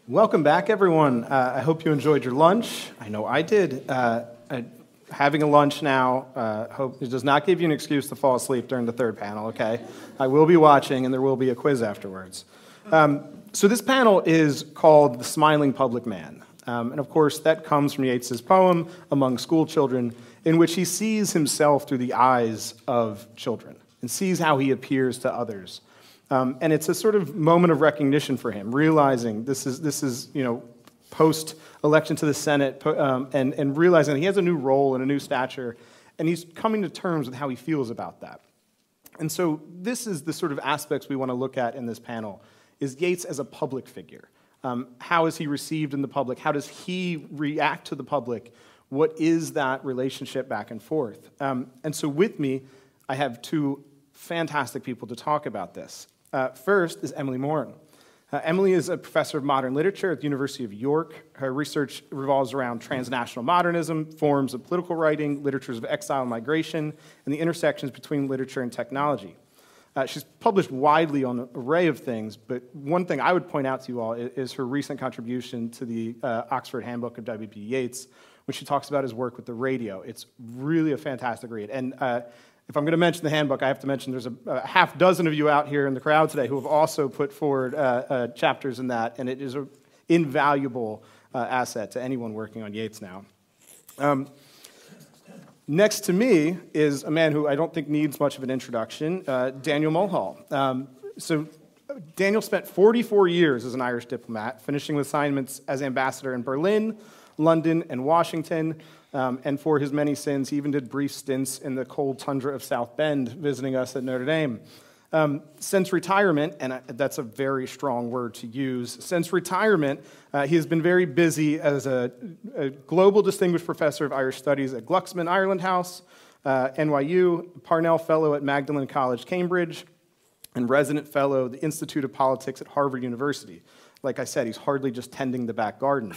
Welcome back, everyone. I hope you enjoyed your lunch. I know I did. Having a lunch now, hope it does not give you an excuse to fall asleep during the third panel, okay? I will be watching, and there will be a quiz afterwards. So this panel is called The Smiling Public Man. And of course, that comes from Yeats's poem, Among School Children, in which he sees himself through the eyes of children and sees how he appears to others. And it's a sort of moment of recognition for him, realizing this is post-election to the Senate, and realizing that he has a new role and a new stature, and he's coming to terms with how he feels about that. And so this is the sort of aspects we want to look at in this panel, is Yeats as a public figure. How is he received in the public? How does he react to the public? What is that relationship back and forth? And so with me, I have two fantastic people to talk about this. First is Emilie Moran. Emilie is a professor of modern literature at the University of York. Her research revolves around transnational modernism, forms of political writing, literatures of exile and migration, and the intersections between literature and technology. She's published widely on an array of things, but one thing I would point out to you all is her recent contribution to the Oxford Handbook of W.B. Yeats, when she talks about his work with the radio. It's really a fantastic read. And if I'm going to mention the handbook, I have to mention there's a half dozen of you out here in the crowd today who have also put forward chapters in that, and it is an invaluable asset to anyone working on Yeats now. Next to me is a man who I don't think needs much of an introduction, Daniel Mulhall. So Daniel spent 44 years as an Irish diplomat, finishing with assignments as ambassador in Berlin, London, and Washington. And for his many sins, he even did brief stints in the cold tundra of South Bend, visiting us at Notre Dame. Since retirement, and that's a very strong word to use, since retirement, he has been very busy as a global distinguished professor of Irish studies at Glucksman Ireland House, NYU, Parnell Fellow at Magdalen College, Cambridge, and resident fellow at the Institute of Politics at Harvard University. Like I said, he's hardly just tending the back garden.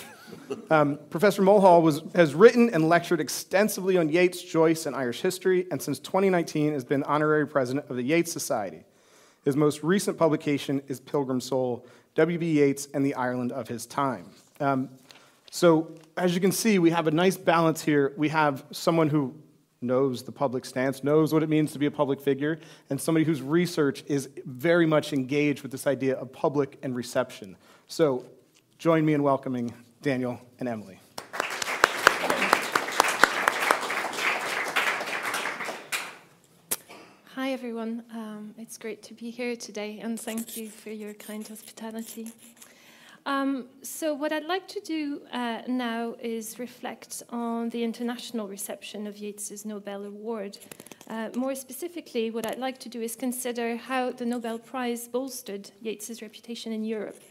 Professor Mulhall has written and lectured extensively on Yeats, Joyce, and Irish history, and since 2019 has been honorary president of the Yeats Society. His most recent publication is Pilgrim Soul, W.B. Yeats and the Ireland of His Time. So as you can see, we have a nice balance here. We have someone who knows the public stance, knows what it means to be a public figure, and somebody whose research is very much engaged with this idea of public and reception. So join me in welcoming Daniel and Emilie. Hi, everyone. It's great to be here today, and thank you for your kind hospitality. So what I'd like to do now is reflect on the international reception of Yeats's Nobel Award. More specifically, what I'd like to do is consider how the Nobel Prize bolstered Yeats's reputation in Europe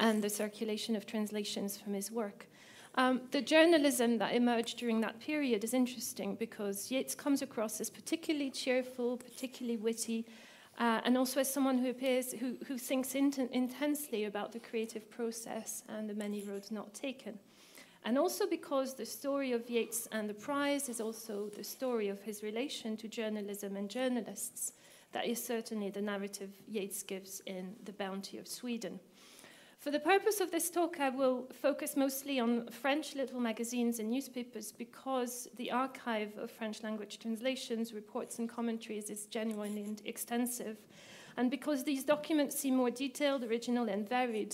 and the circulation of translations from his work. The journalism that emerged during that period is interesting because Yeats comes across as particularly cheerful, particularly witty, and also as someone who thinks intensely about the creative process and the many roads not taken. And also because the story of Yeats and the prize is also the story of his relation to journalism and journalists. That is certainly the narrative Yeats gives in The Bounty of Sweden. For the purpose of this talk, I will focus mostly on French little magazines and newspapers because the archive of French language translations, reports, and commentaries is genuinely extensive, and because these documents seem more detailed, original, and varied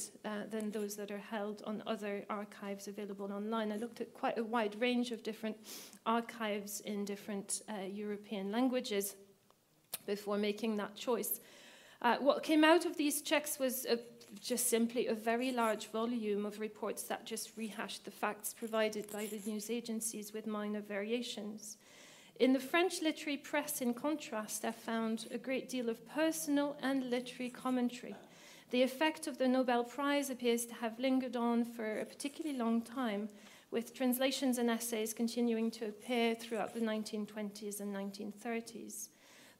than those that are held on other archives available online. I looked at quite a wide range of different archives in different European languages before making that choice. What came out of these checks was just simply a very large volume of reports that just rehashed the facts provided by the news agencies with minor variations. In the French literary press, in contrast, I found a great deal of personal and literary commentary. The effect of the Nobel Prize appears to have lingered on for a particularly long time, with translations and essays continuing to appear throughout the 1920s and 1930s.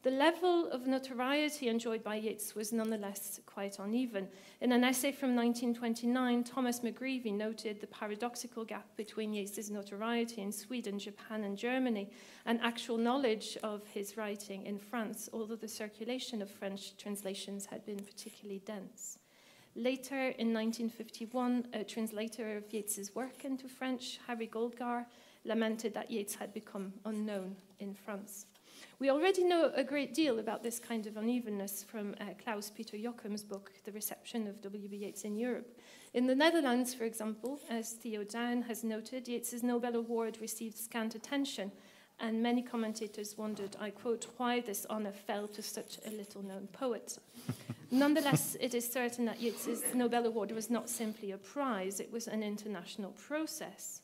The level of notoriety enjoyed by Yeats was nonetheless quite uneven. In an essay from 1929, Thomas McGreevy noted the paradoxical gap between Yeats's notoriety in Sweden, Japan, and Germany, and actual knowledge of his writing in France, although the circulation of French translations had been particularly dense. Later, in 1951, a translator of Yeats's work into French, Harry Goldgar, lamented that Yeats had become unknown in France. We already know a great deal about this kind of unevenness from Klaus-Peter Jochum's book, The Reception of W.B. Yeats in Europe. In the Netherlands, for example, as Theo Daan has noted, Yeats's Nobel Award received scant attention, and many commentators wondered, I quote, why this honor fell to such a little-known poet. Nonetheless, it is certain that Yeats's Nobel Award was not simply a prize, it was an international process.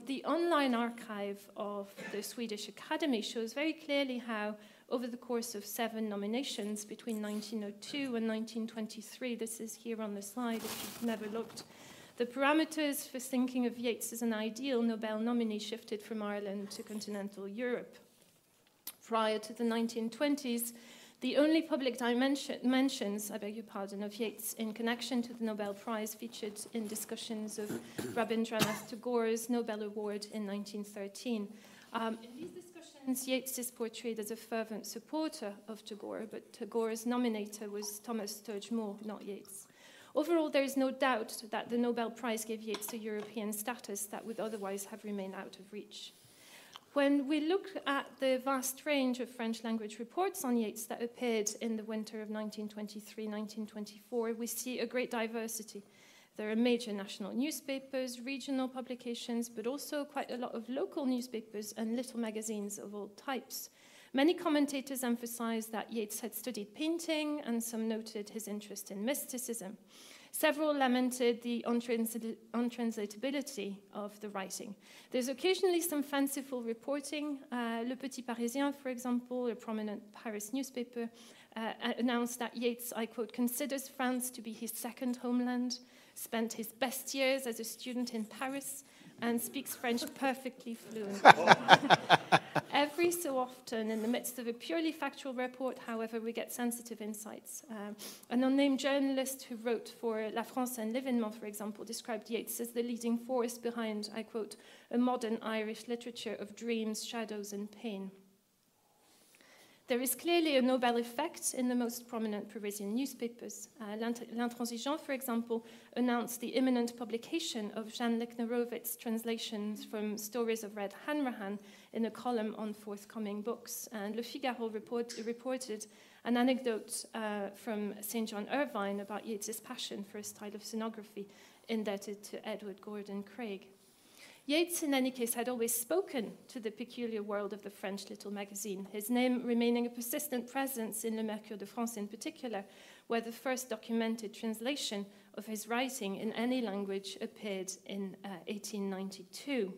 The online archive of the Swedish Academy shows very clearly how, over the course of 7 nominations between 1902 and 1923, this is here on the slide if you've never looked, the parameters for thinking of Yeats as an ideal Nobel nominee shifted from Ireland to continental Europe. Prior to the 1920s, the only public mentions, of Yeats in connection to the Nobel Prize featured in discussions of Rabindranath Tagore's Nobel Award in 1913. In these discussions, Yeats is portrayed as a fervent supporter of Tagore, but Tagore's nominator was Thomas Sturge Moore, not Yeats. Overall, there is no doubt that the Nobel Prize gave Yeats a European status that would otherwise have remained out of reach. When we look at the vast range of French language reports on Yeats that appeared in the winter of 1923-1924, we see a great diversity. There are major national newspapers, regional publications, but also quite a lot of local newspapers and little magazines of all types. Many commentators emphasized that Yeats had studied painting, and some noted his interest in mysticism. Several lamented the untranslatability of the writing. There's occasionally some fanciful reporting. Le Petit Parisien, for example, a prominent Paris newspaper, announced that Yeats, I quote, considers France to be his second homeland, spent his best years as a student in Paris, and speaks French perfectly fluently. Every so often, in the midst of a purely factual report, however, we get sensitive insights. An unnamed journalist who wrote for La France and L'Événement, for example, described Yeats as the leading force behind, I quote, a modern Irish literature of dreams, shadows, and pain. There is clearly a Nobel effect in the most prominent Parisian newspapers. L'Intransigeant, for example, announced the imminent publication of Jan Lechnerowicz's translations from Stories of Red Hanrahan in a column on forthcoming books. And Le Figaro reported an anecdote from St. John Irvine about Yeats's passion for a style of scenography indebted to Edward Gordon Craig. Yeats, in any case, had always spoken to the peculiar world of the French little magazine, his name remaining a persistent presence in Le Mercure de France in particular, where the first documented translation of his writing in any language appeared in 1892.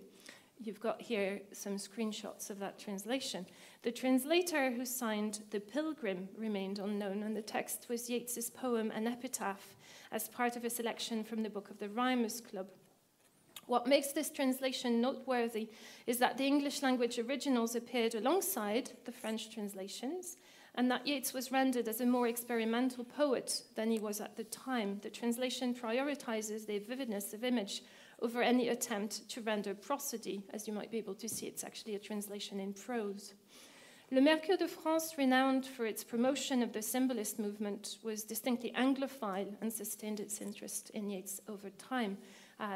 You've got here some screenshots of that translation. The translator who signed The Pilgrim remained unknown, and the text was Yeats's poem An Epitaph, as part of a selection from the Book of the Rhymers Club. What makes this translation noteworthy is that the English language originals appeared alongside the French translations, and that Yeats was rendered as a more experimental poet than he was at the time. The translation prioritizes the vividness of image over any attempt to render prosody. As you might be able to see, it's actually a translation in prose. Le Mercure de France, renowned for its promotion of the symbolist movement, was distinctly Anglophile and sustained its interest in Yeats over time.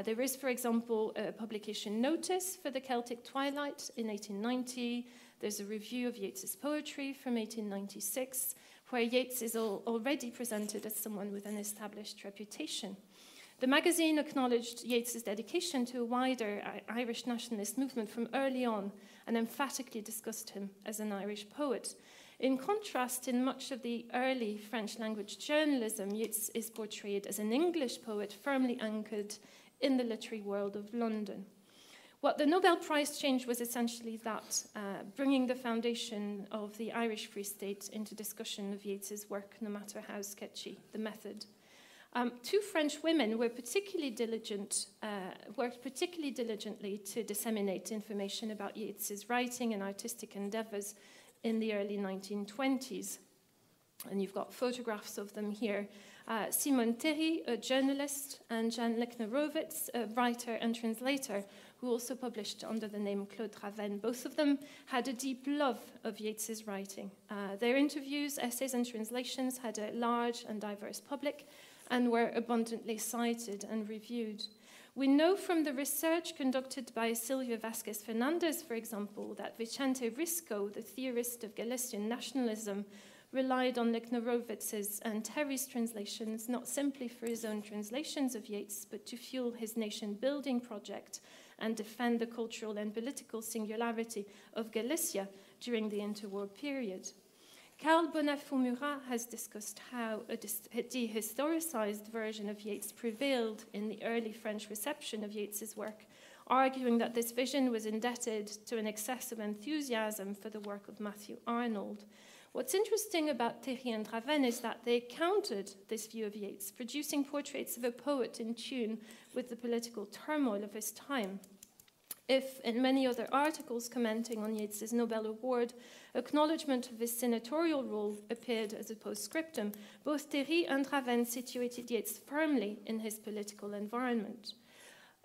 There is, for example, a publication notice for the Celtic Twilight in 1890. There's a review of Yeats's poetry from 1896, where Yeats is already presented as someone with an established reputation. The magazine acknowledged Yeats's dedication to a wider Irish nationalist movement from early on and emphatically discussed him as an Irish poet. In contrast, in much of the early French language journalism, Yeats is portrayed as an English poet firmly anchored in the literary world of London. What the Nobel Prize changed was essentially that, bringing the foundation of the Irish Free State into discussion of Yeats's work, no matter how sketchy the method. Two French women worked particularly diligently to disseminate information about Yeats's writing and artistic endeavors in the early 1920s. And you've got photographs of them here. Simone Théry, a journalist, and Jan Lechnerowicz, a writer and translator, who also published under the name Claude Raven. Both of them had a deep love of Yeats's writing. Their interviews, essays, and translations had a large and diverse public, and were abundantly cited and reviewed. We know from the research conducted by Silvia Vasquez Fernandez, for example, that Vicente Risco, the theorist of Galician nationalism, relied on Lechnerowicz's and Terry's translations not simply for his own translations of Yeats, but to fuel his nation-building project and defend the cultural and political singularity of Galicia during the interwar period. Carl Bonafont-Murat has discussed how a dehistoricized version of Yeats prevailed in the early French reception of Yeats's work, arguing that this vision was indebted to an excessive enthusiasm for the work of Matthew Arnold. What's interesting about Théry and Raven is that they countered this view of Yeats, producing portraits of a poet in tune with the political turmoil of his time. If, in many other articles commenting on Yeats's Nobel Award, acknowledgement of his senatorial role appeared as a postscriptum, both Théry and Raven situated Yeats firmly in his political environment.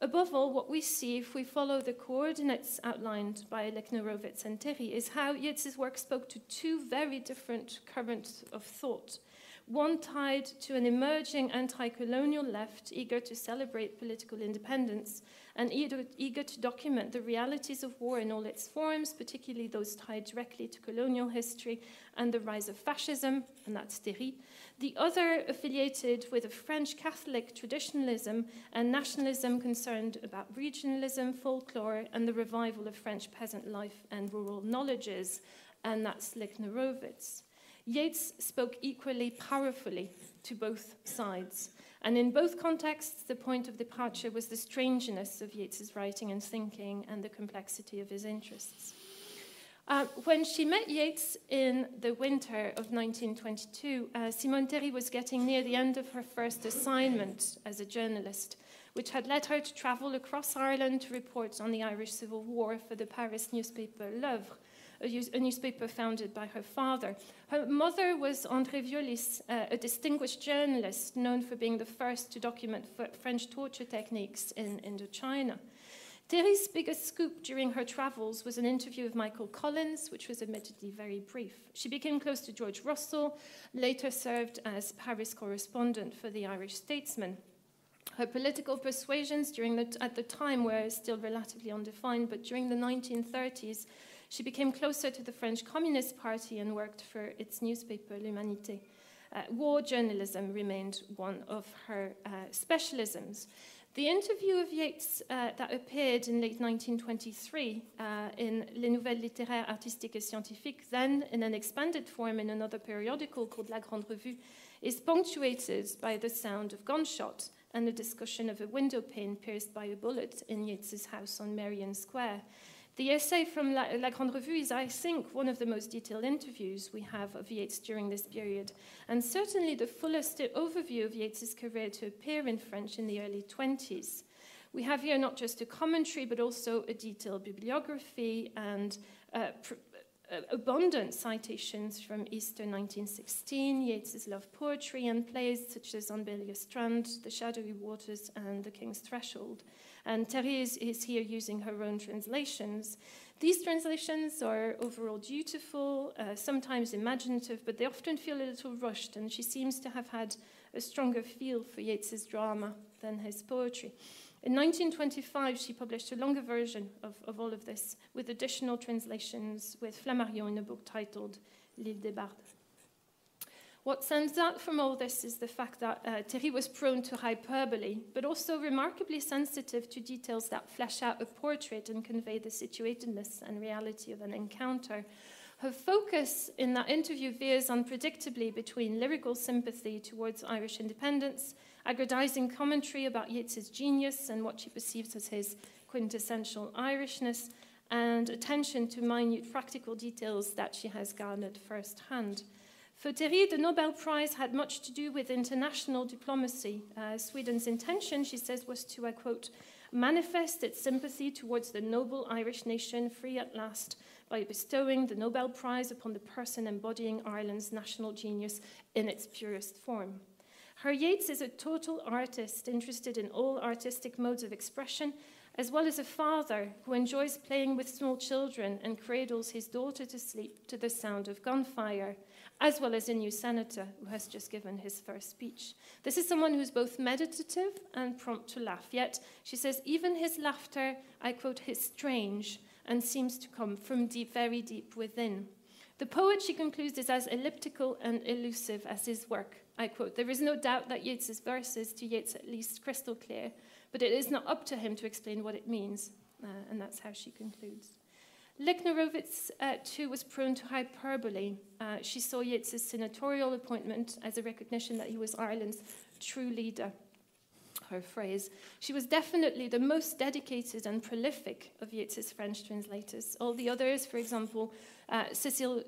Above all, what we see if we follow the coordinates outlined by Lechnerowicz and Théry is how Yeats's work spoke to two very different currents of thought. One tied to an emerging anti-colonial left eager to celebrate political independence and eager to document the realities of war in all its forms, particularly those tied directly to colonial history and the rise of fascism, and that's Théry. The other affiliated with a French Catholic traditionalism and nationalism concerned about regionalism, folklore, and the revival of French peasant life and rural knowledges, and that's Lechnerowicz. Yeats spoke equally powerfully to both sides, and in both contexts, the point of departure was the strangeness of Yeats's writing and thinking and the complexity of his interests. When she met Yeats in the winter of 1922, Simone Théry was getting near the end of her first assignment as a journalist, which had led her to travel across Ireland to report on the Irish Civil War for the Paris newspaper L'Œuvre, a newspaper founded by her father. Her mother was André Violis, a distinguished journalist known for being the first to document French torture techniques in Indochina. Théry's biggest scoop during her travels was an interview with Michael Collins, which was admittedly very brief. She became close to George Russell, later served as Paris correspondent for the Irish Statesman. Her political persuasions at the time were still relatively undefined, but during the 1930s, she became closer to the French Communist Party and worked for its newspaper, L'Humanité. War journalism remained one of her specialisms. The interview of Yeats that appeared in late 1923 in Les Nouvelles littéraires, artistiques et scientifiques, then in an expanded form in another periodical called La Grande Revue, is punctuated by the sound of gunshots and a discussion of a window pane pierced by a bullet in Yeats's house on Merrion Square. The essay from La Grande Revue is, I think, one of the most detailed interviews we have of Yeats during this period, and certainly the fullest overview of Yeats's career to appear in French in the early 20s. We have here not just a commentary, but also a detailed bibliography and abundant citations from Easter 1916, Yeats's love poetry, and plays such as On Belia Strand, The Shadowy Waters, and The King's Threshold. And Théry is here using her own translations. These translations are overall dutiful, sometimes imaginative, but they often feel a little rushed, and she seems to have had a stronger feel for Yeats's drama than his poetry. In 1925, she published a longer version of all of this, with additional translations with Flammarion in a book titled L'Île des Bardes. What stands out from all this is the fact that Théry was prone to hyperbole, but also remarkably sensitive to details that flesh out a portrait and convey the situatedness and reality of an encounter. Her focus in that interview veers unpredictably between lyrical sympathy towards Irish independence, aggrandizing commentary about Yeats's genius and what she perceives as his quintessential Irishness, and attention to minute practical details that she has garnered firsthand. For Théry, the Nobel Prize had much to do with international diplomacy. Sweden's intention, she says, was to, I quote, manifest its sympathy towards the noble Irish nation free at last by bestowing the Nobel Prize upon the person embodying Ireland's national genius in its purest form. Her Yeats is a total artist interested in all artistic modes of expression, as well as a father who enjoys playing with small children and cradles his daughter to sleep to the sound of gunfire, as well as a new senator who has just given his first speech. This is someone who's both meditative and prompt to laugh, yet, she says, even his laughter, I quote, is strange and seems to come from deep, very deep within. The poet, she concludes, is as elliptical and elusive as his work. I quote, there is no doubt that Yeats's verses, to Yeats at least, crystal clear, but it is not up to him to explain what it means. And that's how she concludes. Lichnerowitz, too, was prone to hyperbole. She saw Yeats's senatorial appointment as a recognition that he was Ireland's true leader, her phrase. She was definitely the most dedicated and prolific of Yeats's French translators. All the others, for example, Cecil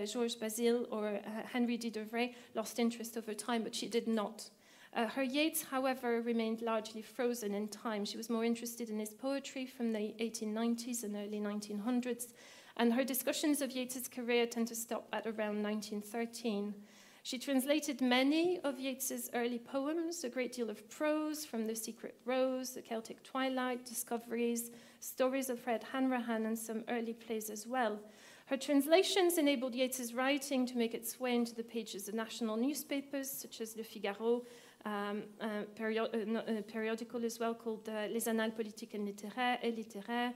Georges Basile or Henry Didevray, lost interest over time, but she did not. Her Yeats, however, remained largely frozen in time. She was more interested in his poetry from the 1890s and early 1900s, and her discussions of Yeats's career tend to stop at around 1913. She translated many of Yeats's early poems, a great deal of prose from The Secret Rose, The Celtic Twilight, Discoveries, stories of Fred Hanrahan, and some early plays as well. Her translations enabled Yeats's writing to make its way into the pages of national newspapers, such as Le Figaro, a periodical as well called Les Annales Politiques et Littéraires,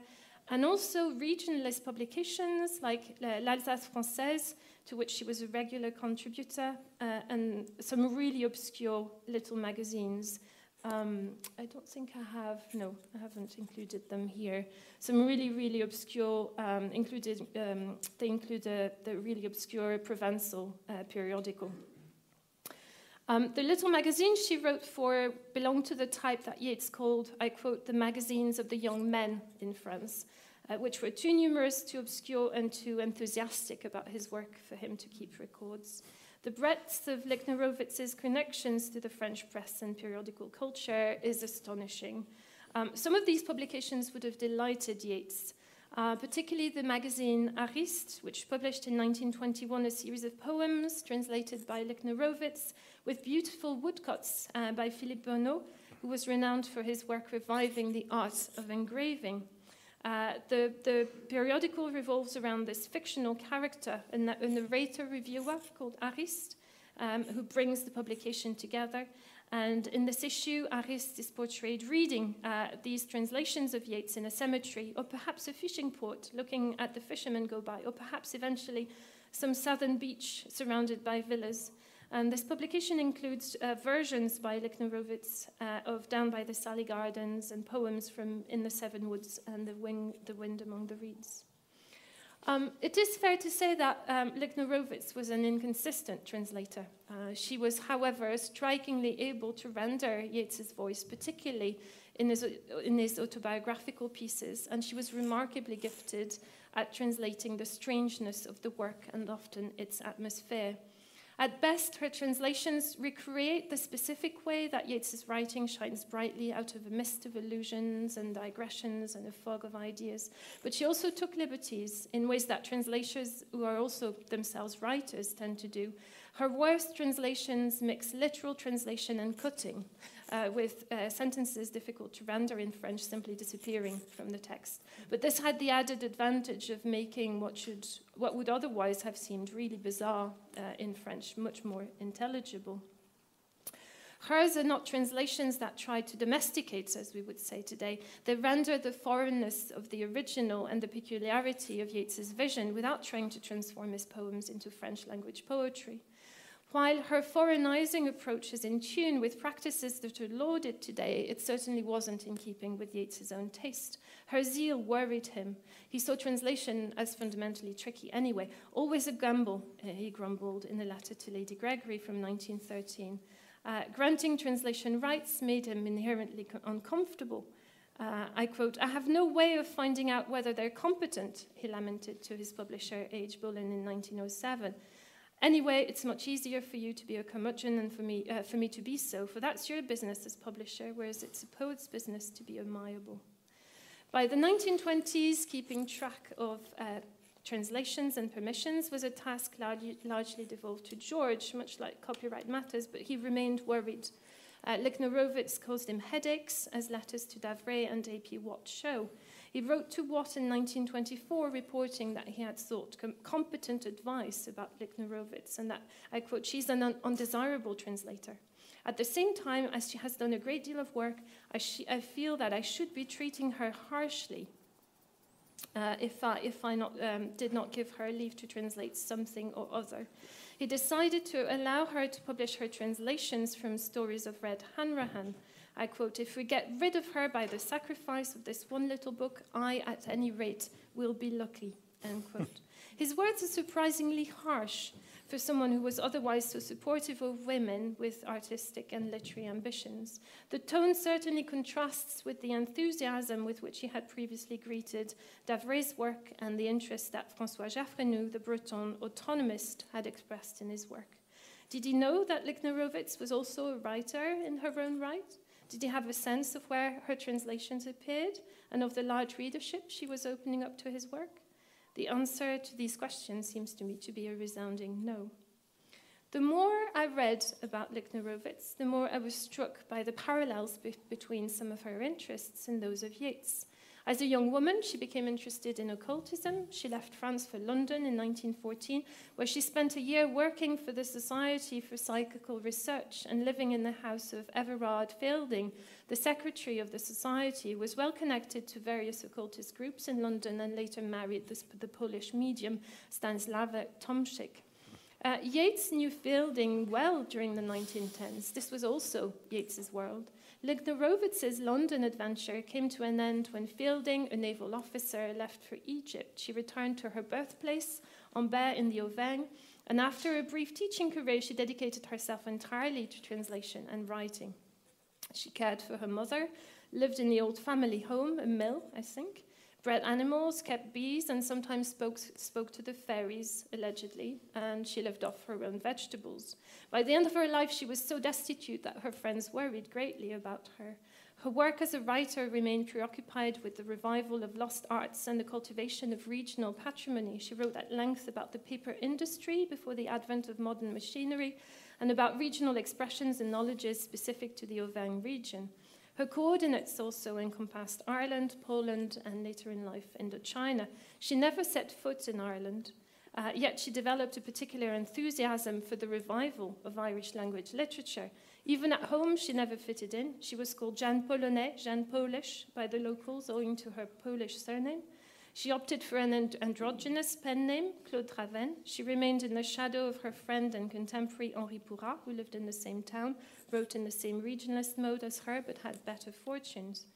and also regionalist publications like L'Alsace Française, to which she was a regular contributor, and some really obscure little magazines. I don't think I haven't included them here. Some really, really obscure, they include the really obscure Provençal periodical. The little magazines she wrote for belonged to the type that Yeats called, I quote, the magazines of the young men in France, which were too numerous, too obscure, and too enthusiastic about his work for him to keep records. The breadth of Lichnerowitz's connections to the French press and periodical culture is astonishing. Some of these publications would have delighted Yeats, particularly the magazine Ariste, which published in 1921 a series of poems translated by Lichnerowitz with beautiful woodcuts by Philippe Bernot, who was renowned for his work reviving the art of engraving. The periodical revolves around this fictional character, a narrator reviewer called Ariste, who brings the publication together. And in this issue, Ariste is portrayed reading these translations of Yeats in a cemetery, or perhaps a fishing port, looking at the fishermen go by, or perhaps eventually some southern beach surrounded by villas. And this publication includes versions by Lichnerowitz of Down by the Sally Gardens and poems from In the Seven Woods and The Wind Among the Reeds. It is fair to say that Lichnerowitz was an inconsistent translator. She was, however, strikingly able to render Yeats's voice, particularly in his autobiographical pieces, and she was remarkably gifted at translating the strangeness of the work and often its atmosphere. At best, her translations recreate the specific way that Yeats's writing shines brightly out of a mist of illusions and digressions and a fog of ideas. But she also took liberties in ways that translators who are also themselves writers tend to do. Her worst translations mix literal translation and cutting, with sentences difficult to render in French simply disappearing from the text. But this had the added advantage of making what would otherwise have seemed really bizarre in French much more intelligible. Hers are not translations that try to domesticate, as we would say today. They render the foreignness of the original and the peculiarity of Yeats's vision without trying to transform his poems into French language poetry. While her foreignizing approach is in tune with practices that are lauded today, it certainly wasn't in keeping with Yeats's own taste. Her zeal worried him. He saw translation as fundamentally tricky anyway. Always a gamble, he grumbled in a letter to Lady Gregory from 1913. Granting translation rights made him inherently uncomfortable. I quote, "I have no way of finding out whether they're competent," he lamented to his publisher, H. Bullen, in 1907. "Anyway, it's much easier for you to be a curmudgeon than for me to be so, for that's your business as publisher, whereas it's a poet's business to be amiable." By the 1920s, keeping track of translations and permissions was a task largely devolved to George, much like copyright matters, but he remained worried. Lichnerowitz caused him headaches, as letters to Davray and A.P. Watt show. He wrote to Watt in 1924, reporting that he had sought competent advice about Lichtner-Rovitz, and that, I quote, "she's an undesirable translator. At the same time, as she has done a great deal of work, I feel that I should be treating her harshly if I did not give her leave to translate something or other." He decided to allow her to publish her translations from Stories of Red Hanrahan. I quote, "If we get rid of her by the sacrifice of this one little book, I, at any rate, will be lucky," end quote. His words are surprisingly harsh for someone who was otherwise so supportive of women with artistic and literary ambitions. The tone certainly contrasts with the enthusiasm with which he had previously greeted Davre's work and the interest that François Jaffrenou, the Breton autonomist, had expressed in his work. Did he know that Lichtner-Rovitz was also a writer in her own right? Did he have a sense of where her translations appeared and of the large readership she was opening up to his work? The answer to these questions seems to me to be a resounding no. The more I read about Lichtner-Rovitz, the more I was struck by the parallels between some of her interests and those of Yeats. As a young woman, she became interested in occultism. She left France for London in 1914, where she spent a year working for the Society for Psychical Research and living in the house of Everard Fielding. The secretary of the society was well connected to various occultist groups in London and later married the Polish medium Stanisława Tomczyk. Yeats knew Fielding well during the 1910s. This was also Yeats's world. Lichtner-Rovitz's London adventure came to an end when Fielding, a naval officer, left for Egypt. She returned to her birthplace, Ambert in the Auvergne, and after a brief teaching career, she dedicated herself entirely to translation and writing. She cared for her mother, lived in the old family home, a mill, I think, bred animals, kept bees, and sometimes spoke to the fairies, allegedly, and she lived off her own vegetables. By the end of her life, she was so destitute that her friends worried greatly about her. Her work as a writer remained preoccupied with the revival of lost arts and the cultivation of regional patrimony. She wrote at length about the paper industry before the advent of modern machinery and about regional expressions and knowledges specific to the Auvergne region. Her coordinates also encompassed Ireland, Poland, and later in life, Indochina. She never set foot in Ireland, yet she developed a particular enthusiasm for the revival of Irish language literature. Even at home, she never fitted in. She was called Jeanne Polonais, Jeanne Polish, by the locals, owing to her Polish surname. She opted for an androgynous pen name, Claude Raven. She remained in the shadow of her friend and contemporary Henri Pourrat, who lived in the same town, wrote in the same regionalist mode as her, but had better fortunes.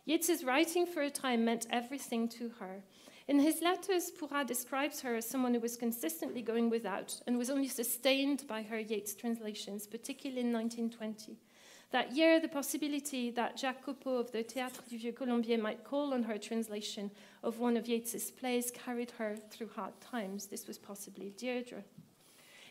Yeats's writing for a time meant everything to her. In his letters, Pourrat describes her as someone who was consistently going without and was only sustained by her Yeats translations, particularly in 1920. That year, the possibility that Jacques Copeau of the Théâtre du Vieux Colombier might call on her translation of one of Yeats's plays carried her through hard times. This was possibly Deirdre.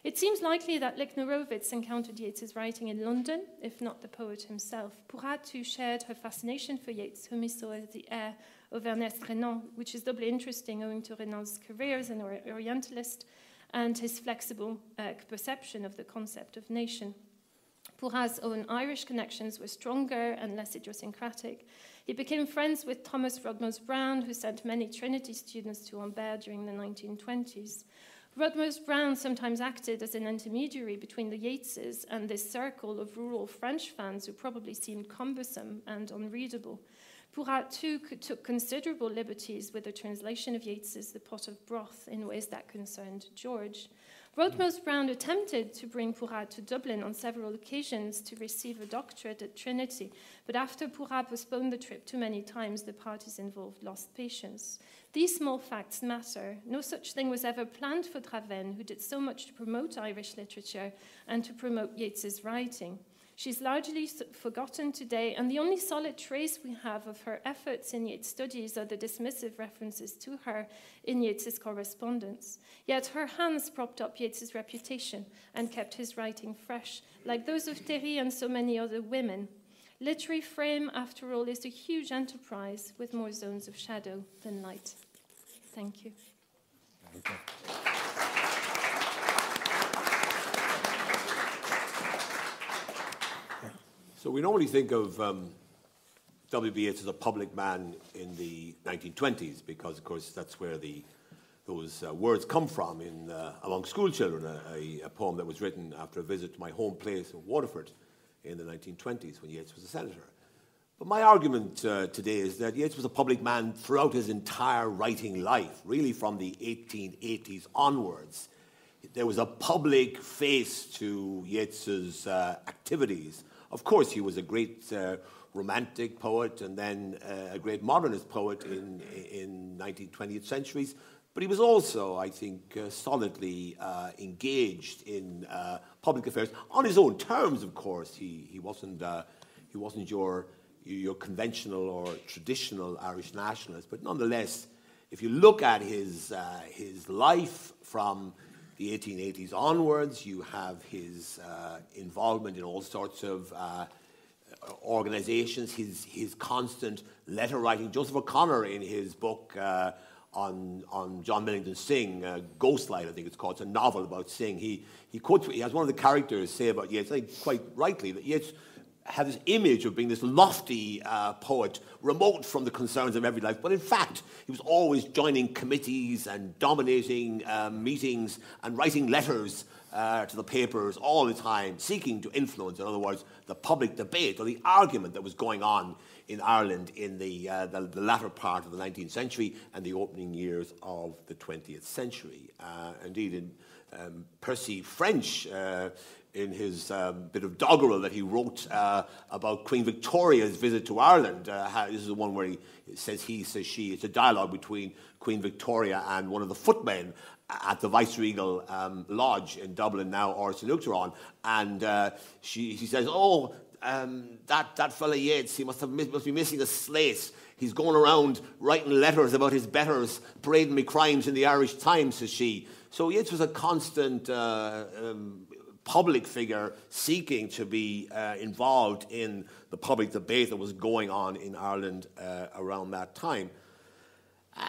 It seems likely that Lichtner-Rovitz encountered Yeats's writing in London, if not the poet himself. Pourrat, too, shared her fascination for Yeats, whom he saw as the heir of Ernest Renan, which is doubly interesting owing to Renan's career as an Orientalist and his flexible perception of the concept of nation. Pourrat's own Irish connections were stronger and less idiosyncratic. He became friends with Thomas Rodmers-Brown, who sent many Trinity students to Ambert during the 1920s. Rodmers-Brown sometimes acted as an intermediary between the Yeatses and this circle of rural French fans who probably seemed cumbersome and unreadable. Pourrat, too, took considerable liberties with the translation of Yeats's The Pot of Broth in ways that concerned George. Rodmers-Brown attempted to bring Pourrat to Dublin on several occasions to receive a doctorate at Trinity, but after Pourrat postponed the trip too many times, the parties involved lost patience. These small facts matter. No such thing was ever planned for Raven, who did so much to promote Irish literature and to promote Yeats's writing. She's largely forgotten today, and the only solid trace we have of her efforts in Yeats' studies are the dismissive references to her in Yeats's correspondence. Yet her hands propped up Yeats's reputation and kept his writing fresh, like those of Terry and so many other women. Literary frame, after all, is a huge enterprise with more zones of shadow than light. Thank you. Thank you. So we normally think of W.B. Yeats was a public man in the 1920s because, of course, that's where those words come from among school children, a poem that was written after a visit to my home place in Waterford in the 1920s when Yeats was a senator. But my argument today is that Yeats was a public man throughout his entire writing life, really from the 1880s onwards. There was a public face to Yeats's activities. Of course, he was a great romantic poet and then a great modernist poet in 19th, 20th centuries. But he was also, I think, solidly engaged in public affairs on his own terms. Of course, he wasn't your conventional or traditional Irish nationalist. But nonetheless, if you look at his life from the 1880s onwards, you have his involvement in all sorts of organizations, his constant letter writing. Joseph O'Connor, in his book on John Millington Synge, Ghostlight, I think it's called, it's a novel about Synge. He has one of the characters say about Yeats, I think quite rightly, that Yeats had this image of being this lofty poet, remote from the concerns of everyday life, but in fact, he was always joining committees and dominating meetings and writing letters to the papers all the time, seeking to influence, in other words, the public debate or the argument that was going on in Ireland in the latter part of the 19th century and the opening years of the 20th century. Indeed, in Percy French, in his bit of doggerel that he wrote about Queen Victoria's visit to Ireland. This is the one where he says he, says she. It's a dialogue between Queen Victoria and one of the footmen at the Viceregal Lodge in Dublin, now or St. Luke's. And she says, oh, that fella Yeats, he must be missing a slate. He's going around writing letters about his betters, parading me crimes in the Irish Times, says she. So Yeats was a constant public figure seeking to be involved in the public debate that was going on in Ireland around that time.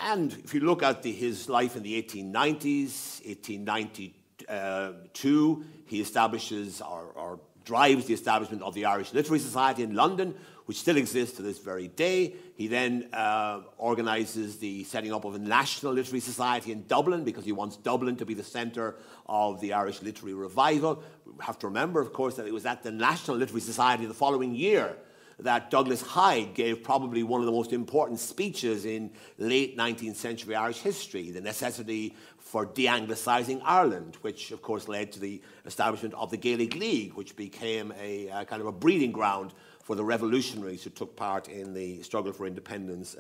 And if you look at his life in the 1890s, 1892, he establishes or drives the establishment of the Irish Literary Society in London, which still exists to this very day. He then organises the setting up of a National Literary Society in Dublin because he wants Dublin to be the centre of the Irish literary revival. We have to remember, of course, that it was at the National Literary Society the following year that Douglas Hyde gave probably one of the most important speeches in late 19th century Irish history, the necessity for de-Anglicising Ireland, which of course led to the establishment of the Gaelic League, which became a kind of a breeding ground for the revolutionaries who took part in the struggle for independence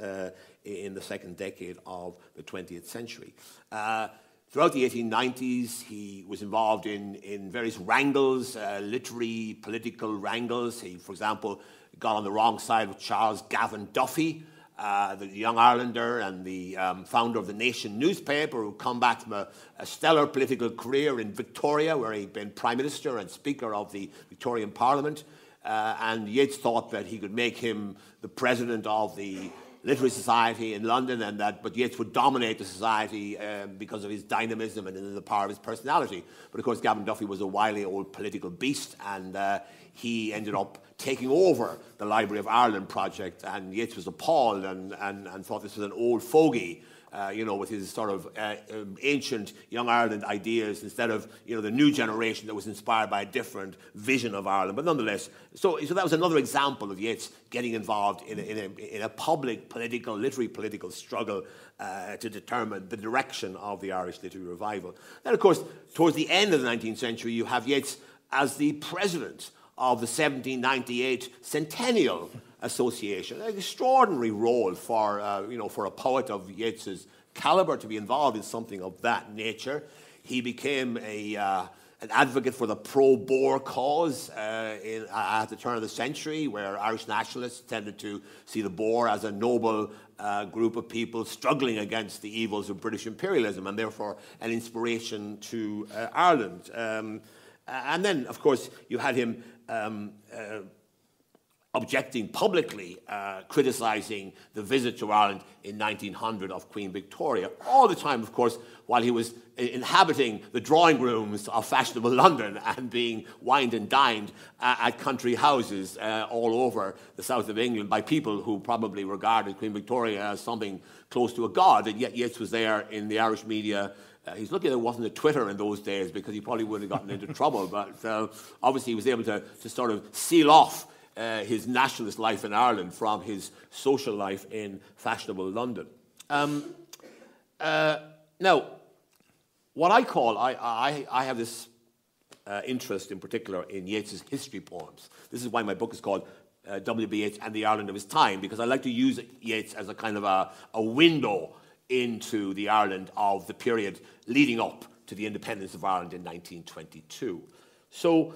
in the second decade of the 20th century. Throughout the 1890s, he was involved in various wrangles, literary, political wrangles. He, for example, got on the wrong side with Charles Gavin Duffy, the Young Irelander and the founder of the Nation newspaper, who come back from a stellar political career in Victoria, where he'd been Prime Minister and Speaker of the Victorian Parliament. And Yeats thought that he could make him the president of the Literary Society in London, but Yeats would dominate the society because of his dynamism and the power of his personality. But of course, Gavin Duffy was a wily old political beast, and he ended up taking over the Library of Ireland project, and Yeats was appalled and thought this was an old fogey, with his sort of ancient Young Ireland ideas instead of, the new generation that was inspired by a different vision of Ireland. But nonetheless, so that was another example of Yeats getting involved in a public political, literary political struggle to determine the direction of the Irish literary revival. Then, of course, towards the end of the 19th century, you have Yeats as the president of the 1798 Centennial Association. An extraordinary role for a poet of Yeats's calibre to be involved in something of that nature. He became an advocate for the pro-Boer cause at the turn of the century, where Irish nationalists tended to see the Boer as a noble group of people struggling against the evils of British imperialism, and therefore an inspiration to Ireland. And then, of course, you had him objecting publicly, criticising the visit to Ireland in 1900 of Queen Victoria, all the time, of course, while he was inhabiting the drawing rooms of fashionable London and being wined and dined at country houses all over the south of England by people who probably regarded Queen Victoria as something close to a god, and yet Yeats was there in the Irish media. He's lucky there wasn't a Twitter in those days, because he probably would have gotten into trouble, but obviously he was able to sort of seal off his nationalist life in Ireland from his social life in fashionable London. Now, what I call, I have this interest in particular in Yeats's history poems. This is why my book is called W.B. Yeats and the Ireland of His Time, because I like to use Yeats as a kind of a window into the Ireland of the period leading up to the independence of Ireland in 1922. So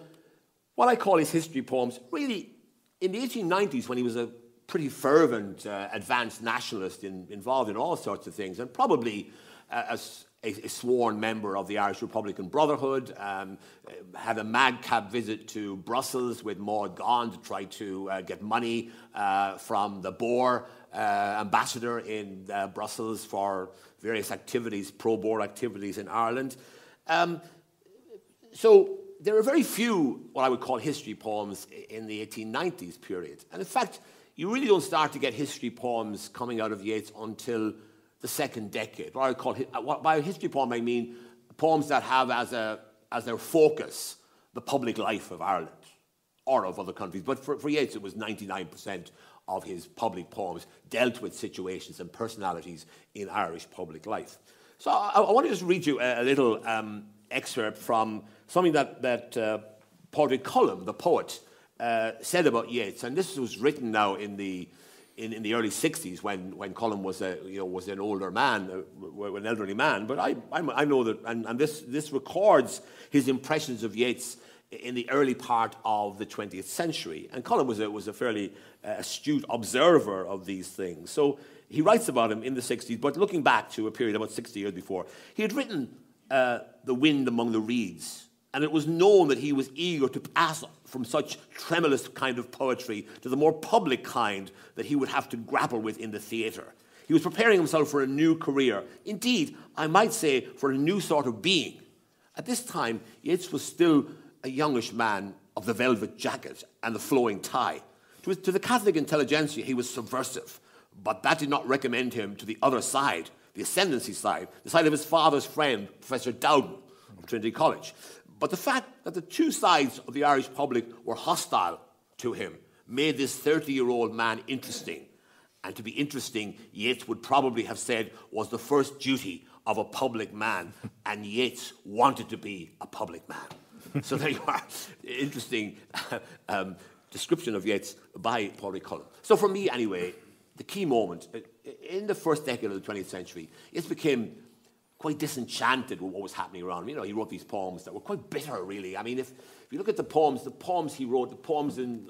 what I call his history poems, really, in the 1890s, when he was a pretty fervent, advanced nationalist involved in all sorts of things, and probably as a sworn member of the Irish Republican Brotherhood, had a madcap visit to Brussels with Maud Gonne to try to get money from the Boer ambassador in Brussels for various activities, pro-Boer activities in Ireland. So there are very few what I would call history poems in the 1890s period. And in fact, you really don't start to get history poems coming out of Yeats until the second decade. What I call by a history poem, I mean poems that have as their focus the public life of Ireland or of other countries. But for Yeats, it was 99% of his public poems dealt with situations and personalities in Irish public life. So I want to just read you a little excerpt from something that Padraig Colum, the poet, said about Yeats, and this was written now in the early 60s when Colum was an older man, an elderly man. But I know that, and this records his impressions of Yeats in the early part of the 20th century. And Colum was a fairly astute observer of these things. So he writes about him in the 60s, but looking back to a period about 60 years before, he had written The Wind Among the Reeds. And it was known that he was eager to pass from such tremulous kind of poetry to the more public kind that he would have to grapple with in the theatre. He was preparing himself for a new career. Indeed, I might say for a new sort of being. At this time, Yeats was still a youngish man of the velvet jacket and the flowing tie. To the Catholic intelligentsia, he was subversive, but that did not recommend him to the other side, the ascendancy side, the side of his father's friend, Professor Dowden of Trinity College. But the fact that the two sides of the Irish public were hostile to him made this 30-year-old man interesting. And to be interesting, Yeats would probably have said, was the first duty of a public man. And Yeats wanted to be a public man. So there you are. Interesting description of Yeats by Padraig Colum. So for me, anyway, the key moment, in the first decade of the 20th century, Yeats became quite disenchanted with what was happening around him. You know, he wrote these poems that were quite bitter, really. I mean, if you look at the poems he wrote, the poems in,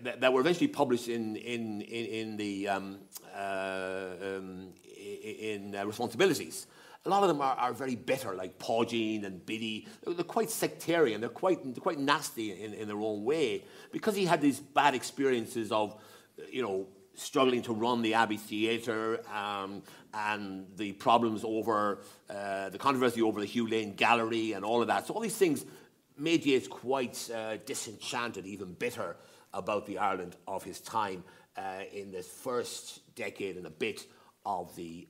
that were eventually published in Responsibilities, a lot of them are very bitter, like Paugine and Biddy. They're quite sectarian. They're quite nasty in their own way, because he had these bad experiences of, struggling to run the Abbey Theatre, and the problems over the controversy over the Hugh Lane Gallery and all of that. So all these things made Yeats quite disenchanted, even bitter about the Ireland of his time in this first decade and a bit of the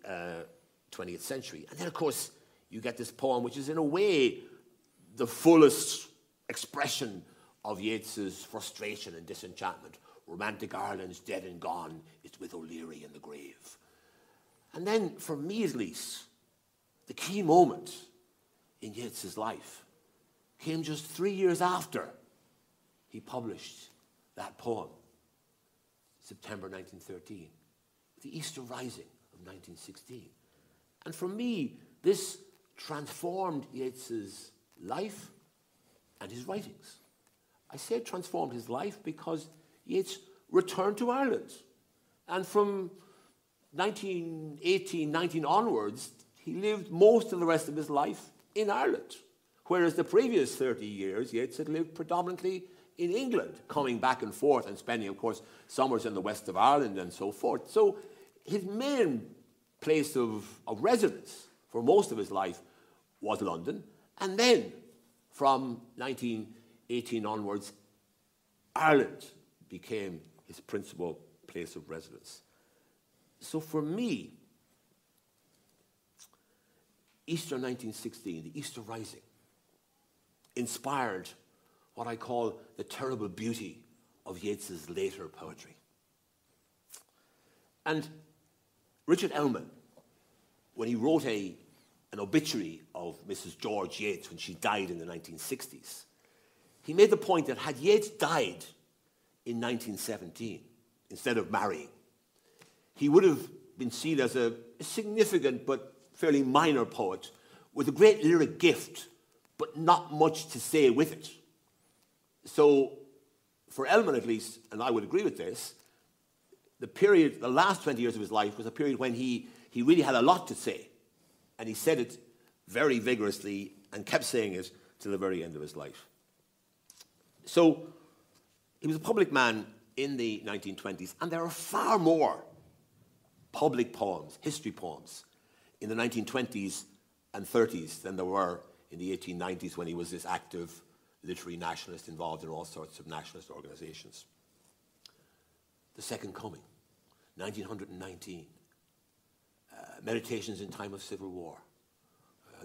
20th century. And then, of course, you get this poem, which is in a way the fullest expression of Yeats's frustration and disenchantment. Romantic Ireland's dead and gone, it's with O'Leary in the grave. And then, for me at least, the key moment in Yeats's life came just 3 years after he published that poem, September 1913, the Easter Rising of 1916. And for me, this transformed Yeats's life and his writings. I say it transformed his life because Yeats returned to Ireland. And from 1918, 19 onwards, he lived most of the rest of his life in Ireland. Whereas the previous 30 years, Yeats had lived predominantly in England, coming back and forth and spending, of course, summers in the west of Ireland and so forth. So his main place of residence for most of his life was London. And then, from 1918 onwards, Ireland became his principal place of residence. So for me, Easter 1916, the Easter Rising, inspired what I call the terrible beauty of Yeats's later poetry. And Richard Ellman, when he wrote an obituary of Mrs. George Yeats when she died in the 1960s, he made the point that had Yeats died in 1917, instead of marrying, he would have been seen as a significant but fairly minor poet with a great lyric gift, but not much to say with it. So, for Ellman at least, and I would agree with this, the last 20 years of his life was a period when he really had a lot to say. And he said it very vigorously and kept saying it till the very end of his life. So, he was a public man in the 1920s, and there are far more public poems, history poems, in the 1920s and 30s than there were in the 1890s when he was this active literary nationalist involved in all sorts of nationalist organizations. The Second Coming, 1919, Meditations in Time of Civil War,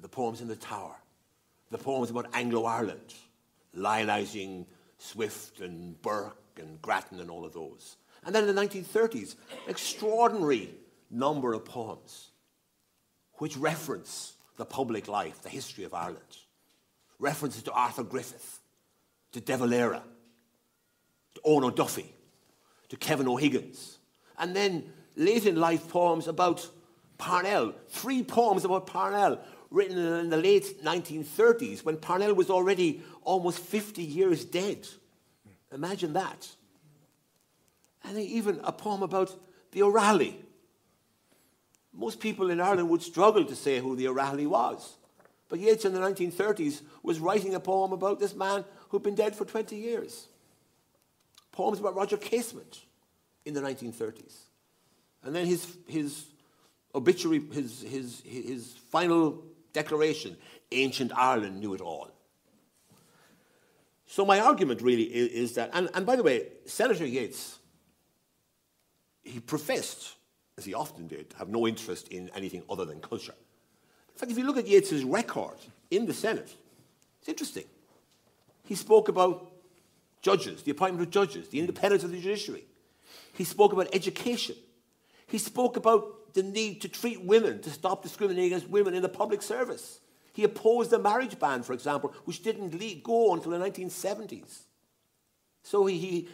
the poems in the Tower, the poems about Anglo-Ireland, lionizing Swift and Burke and Grattan and all of those. And then in the 1930s, an extraordinary number of poems which reference the public life, the history of Ireland. References to Arthur Griffith, to De Valera, to Owen O'Duffy, to Kevin O'Higgins. And then late in life poems about Parnell, 3 poems about Parnell written in the late 1930s when Parnell was already almost 50 years dead. Imagine that. And even a poem about the O'Rahilly. Most people in Ireland would struggle to say who the O'Rahilly was. But Yeats in the 1930s was writing a poem about this man who'd been dead for 20 years. Poems about Roger Casement in the 1930s. And then his obituary, his final declaration, Ancient Ireland knew it all. So my argument really is that, and by the way, Senator Yeats, he professed, as he often did, have no interest in anything other than culture. In fact, if you look at Yeats's record in the Senate, it's interesting. He spoke about judges, the appointment of judges, the independence of the judiciary. He spoke about education. He spoke about the need to treat women, to stop discriminating against women in the public service. He opposed the marriage ban, for example, which didn't go until the 1970s. So he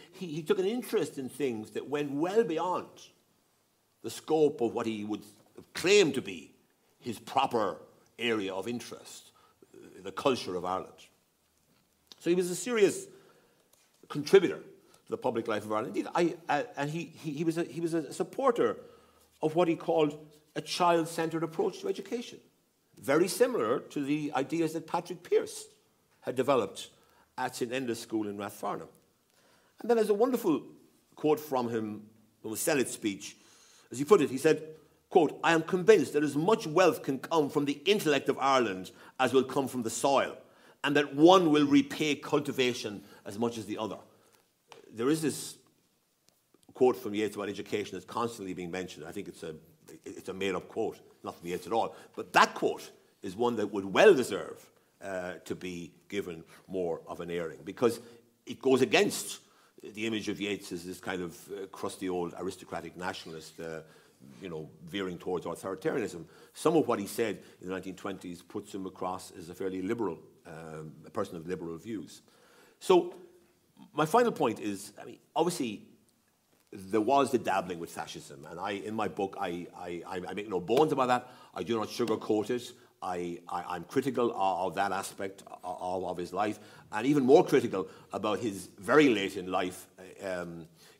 took an interest in things that went well beyond the scope of what he would claim to be his proper area of interest, the culture of Ireland. So he was a serious contributor to the public life of Ireland. Indeed, he was a supporter of what he called a child-centred approach to education, very similar to the ideas that Patrick Pearse had developed at St. Enda's School in Rathfarnham. And then there's a wonderful quote from him from a Senate speech. As he put it, he said, quote, "I am convinced that as much wealth can come from the intellect of Ireland as will come from the soil, and that one will repay cultivation as much as the other." There is this quote from Yeats about education that's constantly being mentioned. I think it's a made-up quote, not from Yeats at all. But that quote is one that would well deserve to be given more of an airing, because it goes against the image of Yeats as this kind of crusty old aristocratic nationalist, veering towards authoritarianism. Some of what he said in the 1920s puts him across as a fairly liberal, a person of liberal views. So my final point is, obviously, there was the dabbling with fascism, and in my book, I make no bones about that. I do not sugarcoat it. I'm critical of that aspect of his life, and even more critical about his very late in life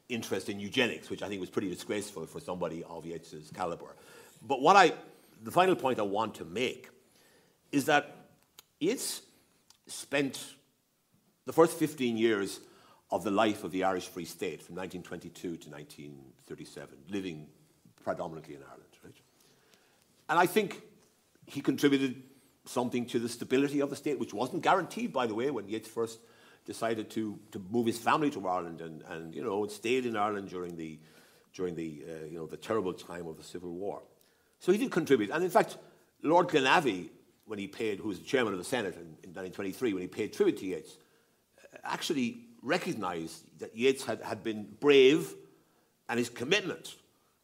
interest in eugenics, which I think was pretty disgraceful for somebody of Yeats's caliber. But the final point I want to make is that Yeats spent the first 15 years of the life of the Irish Free State from 1922 to 1937, living predominantly in Ireland. Right? And I think he contributed something to the stability of the state, which wasn't guaranteed, by the way, when Yeats first decided to move his family to Ireland and stayed in Ireland during the terrible time of the Civil War. So he did contribute. And in fact, Lord Glenavy, who was the chairman of the Senate in 1923, when he paid tribute to Yeats, actually recognized that Yeats had been brave, and his commitment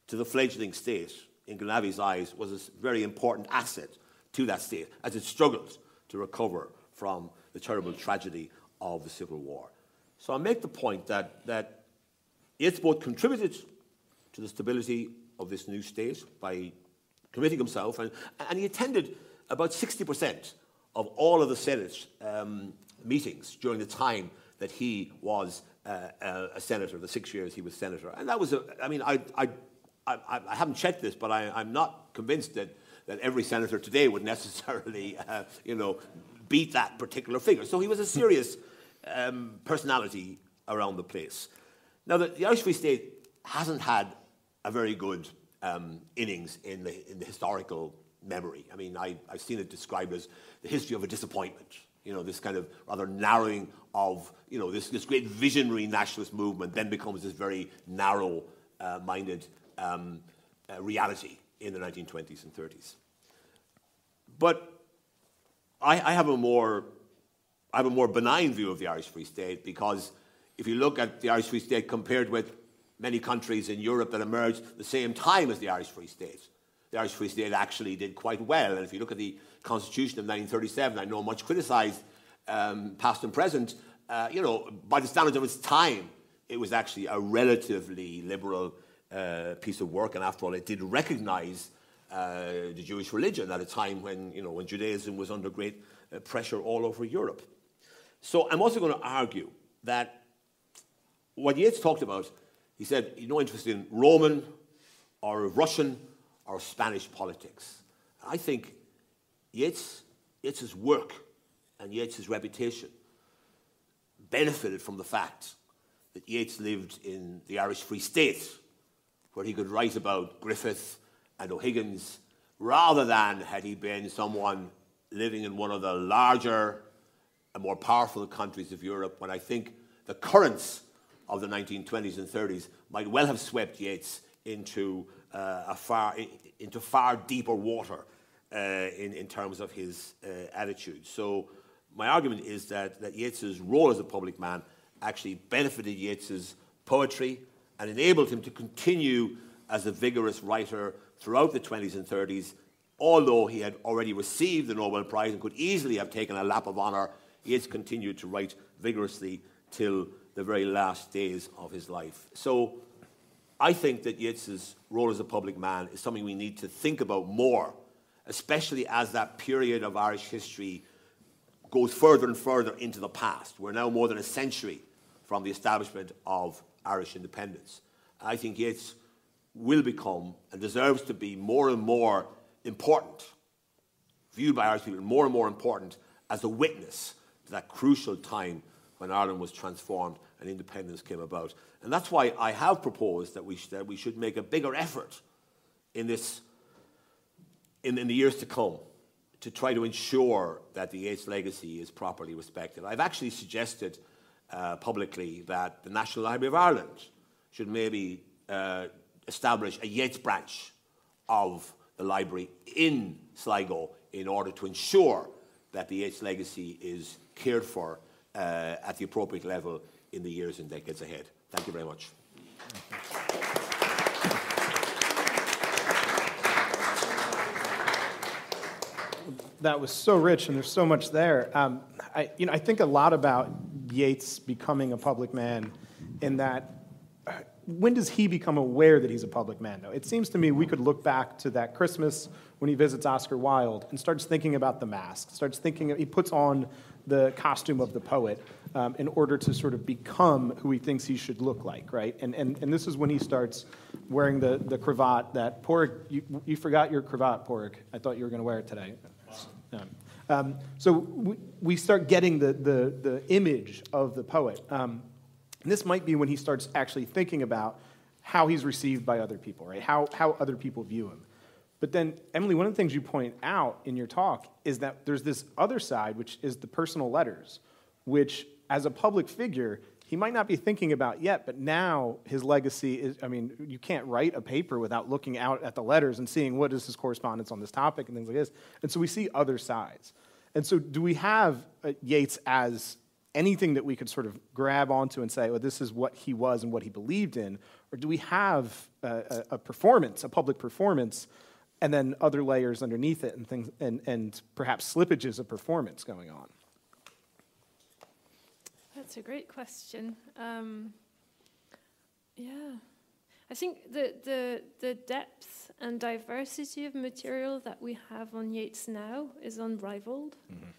to the fledgling state, in Glenavy's eyes, was a very important asset to that state as it struggled to recover from the terrible tragedy of the Civil War. So I make the point that Yeats both contributed to the stability of this new state by committing himself, and he attended about 60% of all of the Senate meetings during the time that he was a senator, the 6 years he was senator. And that was, I haven't checked this, but I'm not convinced that every senator today would necessarily, beat that particular figure. So he was a serious personality around the place. Now, the Irish Free State hasn't had a very good innings in the historical memory. I mean, I've seen it described as the history of a disappointment. This kind of rather narrowing of, this great visionary nationalist movement then becomes this very narrow-minded reality in the 1920s and 30s. But I have a more benign view of the Irish Free State, because if you look at the Irish Free State compared with many countries in Europe that emerged the same time as the Irish Free State, the Irish Free State actually did quite well. And if you look at the Constitution of 1937, I know much criticised, past and present, by the standards of its time, it was actually a relatively liberal piece of work. And after all, it did recognise the Jewish religion at a time when Judaism was under great pressure all over Europe. So I'm also going to argue that what Yeats talked about, he said, he's no interest in Roman or Russian or Spanish politics. I think Yeats's work and Yeats's reputation benefited from the fact that Yeats lived in the Irish Free State, where he could write about Griffith and O'Higgins, rather than had he been someone living in one of the larger and more powerful countries of Europe, when I think the currents of the 1920s and 30s might well have swept Yeats into far deeper water in terms of his attitude. So my argument is that Yeats's role as a public man actually benefited Yeats's poetry and enabled him to continue as a vigorous writer throughout the 20s and 30s. Although he had already received the Nobel Prize and could easily have taken a lap of honour, Yeats continued to write vigorously till the very last days of his life. So I think that Yeats's role as a public man is something we need to think about more, especially as that period of Irish history goes further and further into the past. We're now more than a century from the establishment of Irish independence. I think Yeats will become and deserves to be more and more important, viewed by Irish people more and more important, as a witness to that crucial time when Ireland was transformed and independence came about. And that's why I have proposed that we should make a bigger effort in the years to come to try to ensure that the Yeats legacy is properly respected. I've actually suggested publicly that the National Library of Ireland should maybe establish a Yeats branch of the library in Sligo in order to ensure that the Yeats legacy is cared for at the appropriate level in the years and decades ahead. Thank you very much. That was so rich, and there's so much there. I think a lot about Yeats becoming a public man in that, when does he become aware that he's a public man, though? It seems to me we could look back to that Christmas when he visits Oscar Wilde and starts thinking about the mask, he puts on the costume of the poet in order to sort of become who he thinks he should look like, right? And this is when he starts wearing the cravat that, Porrick, you forgot your cravat, Porrick. I thought you were going to wear it today. So we start getting the image of the poet. And this might be when he starts actually thinking about how he's received by other people, right? How other people view him. But then, Emilie, one of the things you point out in your talk is that there's this other side, which is the personal letters, which, as a public figure, he might not be thinking about yet, but now his legacy is, I mean, you can't write a paper without looking out at the letters and seeing what is his correspondence on this topic and things like this. And so we see other sides. And so do we have Yeats as anything that we could sort of grab onto and say, well, this is what he was and what he believed in? Or do we have a performance, a public performance, and then other layers underneath it and things, and perhaps slippages of performance going on? That's a great question. Yeah, I think the depth and diversity of material that we have on Yeats now is unrivaled. Mm-hmm.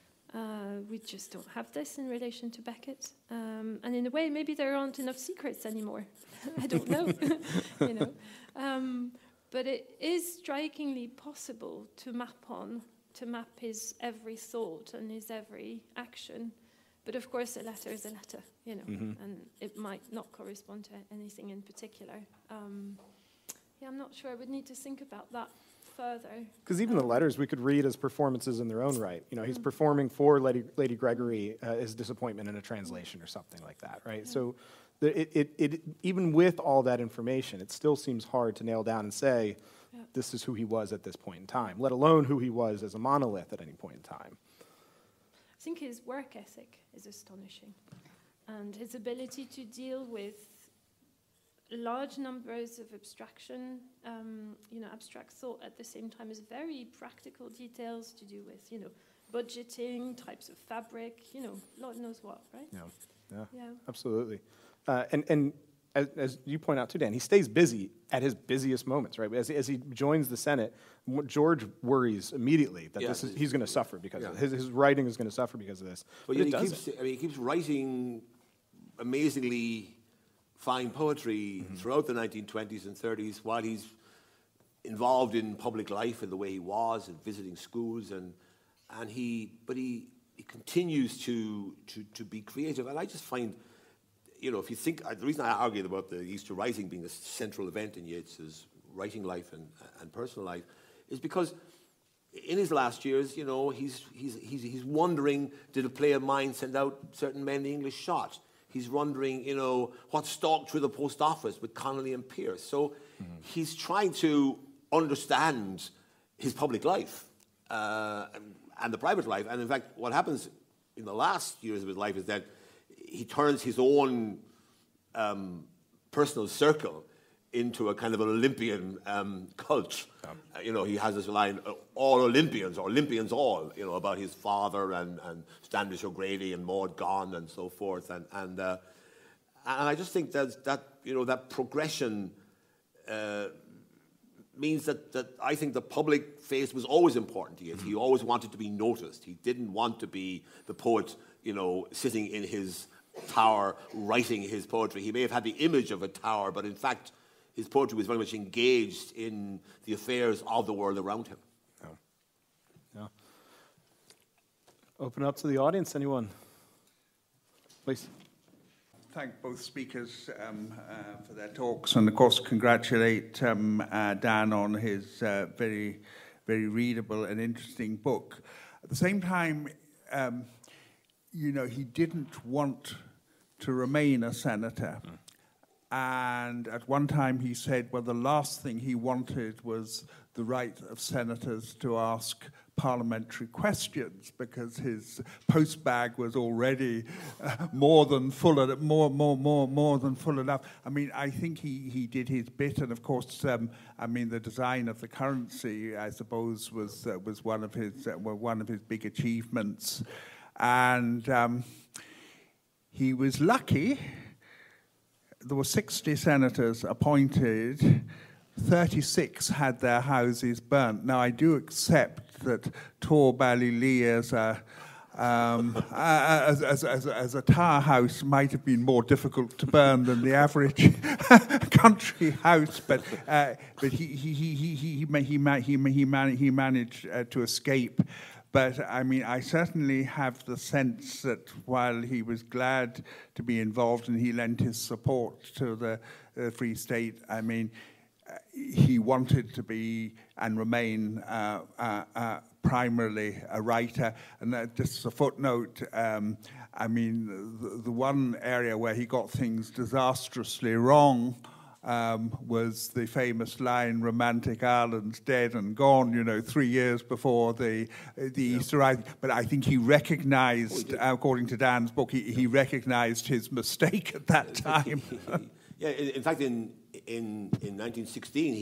We just don't have this in relation to Beckett, and in a way, maybe there aren't enough secrets anymore. I don't know, you know. But it is strikingly possible to map his every thought and his every action. But of course, a letter is a letter, you know, mm-hmm. and it might not correspond to anything in particular. Yeah, I'm not sure. I would need to think about that further. Because even the letters we could read as performances in their own right. You know, he's performing for Lady Gregory his disappointment in a translation or something like that, right? Yeah. So it even with all that information, it still seems hard to nail down and say, this is who he was at this point in time, let alone who he was as a monolith at any point in time. I think his work ethic is astonishing, and his ability to deal with large numbers of abstraction, you know, abstract thought at the same time as very practical details to do with, you know, budgeting, types of fabric, you know, Lord knows what, right? Yeah, absolutely. And as you point out too, Dan, he stays busy at his busiest moments, right? As he joins the Senate, George worries immediately that he's going to suffer because of his writing is going to suffer because of this. But he keeps writing amazingly fine poetry throughout the 1920s and 30s while he's involved in public life in the way he was and visiting schools, but he continues to be creative. And I just find, you know, if you think, the reason I argued about the Easter Rising being a central event in Yeats's writing life and personal life is because in his last years, you know, he's wondering, did a play of mine send out certain men the English shot? He's wondering, you know, what stalked through the post office with Connolly and Pierce. So he's trying to understand his public life and the private life. And in fact, what happens in the last years of his life is that he turns his own personal circle into a kind of an Olympian cult. You know, he has this line, all Olympians, or Olympians all, you know, about his father and Standish O'Grady and Maud Gonne and so forth. And I just think that you know, that progression means that I think the public face was always important to Yeats. He always wanted to be noticed. He didn't want to be the poet, you know, sitting in his tower writing his poetry. He may have had the image of a tower, but in fact, his poetry was very much engaged in the affairs of the world around him. Yeah. Open up to the audience, anyone? Please. Thank both speakers for their talks, and of course congratulate Dan on his very, very readable and interesting book. At the same time, you know, he didn't want to remain a senator. And at one time he said, well, the last thing he wanted was the right of senators to ask parliamentary questions, because his post bag was already more than full enough. I mean, I think he did his bit, and of course, I mean, the design of the currency, I suppose, was one of his big achievements, and he was lucky. There were 60 senators appointed. 36 had their houses burnt. Now, I do accept that Tor Ballylee as a tower house might have been more difficult to burn than the average country house, but he managed to escape. But I mean, I certainly have the sense that while he was glad to be involved and he lent his support to the Free State, I mean, he wanted to be and remain primarily a writer. And just a footnote, I mean, the one area where he got things disastrously wrong was the famous line, "Romantic Ireland's dead and gone," 3 years before the Easter Rising. But I think he recognized, according to Dan's book, he recognized his mistake at that time. Yeah, in fact, in 1916,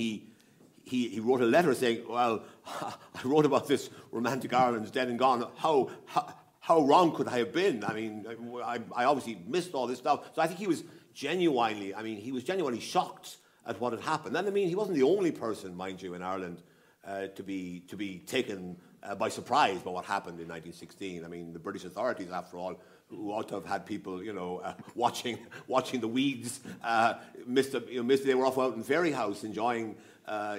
he wrote a letter saying, "Well, I wrote about this romantic Ireland's dead and gone. How wrong could I have been? I mean, I obviously missed all this stuff." So I think he was genuinely shocked at what had happened. And I mean, he wasn't the only person, mind you, in Ireland to be taken by surprise by what happened in 1916. I mean, the British authorities, after all, who ought to have had people, watching the weeds, they were off out in Fairy House enjoying, a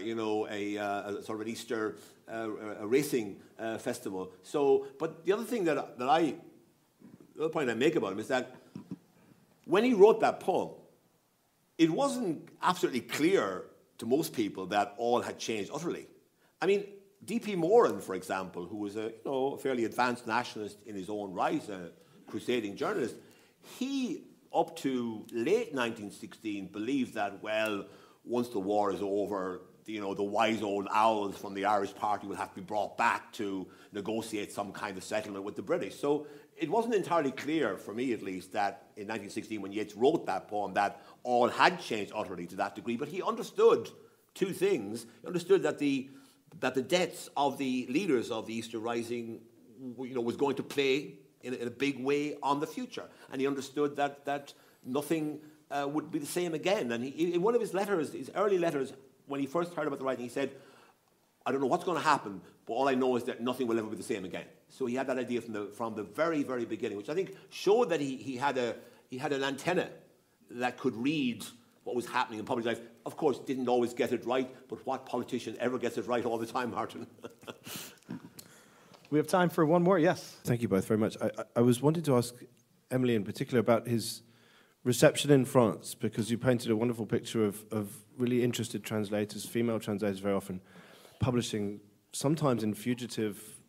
sort of an Easter a racing festival. So, but the other thing the other point I make about him is that when he wrote that poem, it wasn't absolutely clear to most people that all had changed utterly. I mean, D.P. Moran, for example, who was a fairly advanced nationalist in his own right, a crusading journalist, he, up to late 1916, believed that, well, once the war is over, the wise old owls from the Irish Party will have to be brought back to negotiate some kind of settlement with the British. So it wasn't entirely clear, for me at least, that in 1916, when Yeats wrote that poem, that all had changed utterly to that degree. But he understood two things. He understood that the deaths of the leaders of the Easter Rising, was going to play in a big way on the future. And he understood that nothing would be the same again. And in one of his letters, his early letters, when he first heard about the writing, he said, "I don't know what's going to happen, but all I know is that nothing will ever be the same again." So he had that idea from the very, very beginning, which I think showed that he had an antenna that could read what was happening in public life. Of course, didn't always get it right, but what politician ever gets it right all the time, Martin? We have time for one more, yes. Thank you both very much. I was wanting to ask Emilie in particular about his reception in France, because you painted a wonderful picture of really interested translators, female translators very often, publishing sometimes in fugitive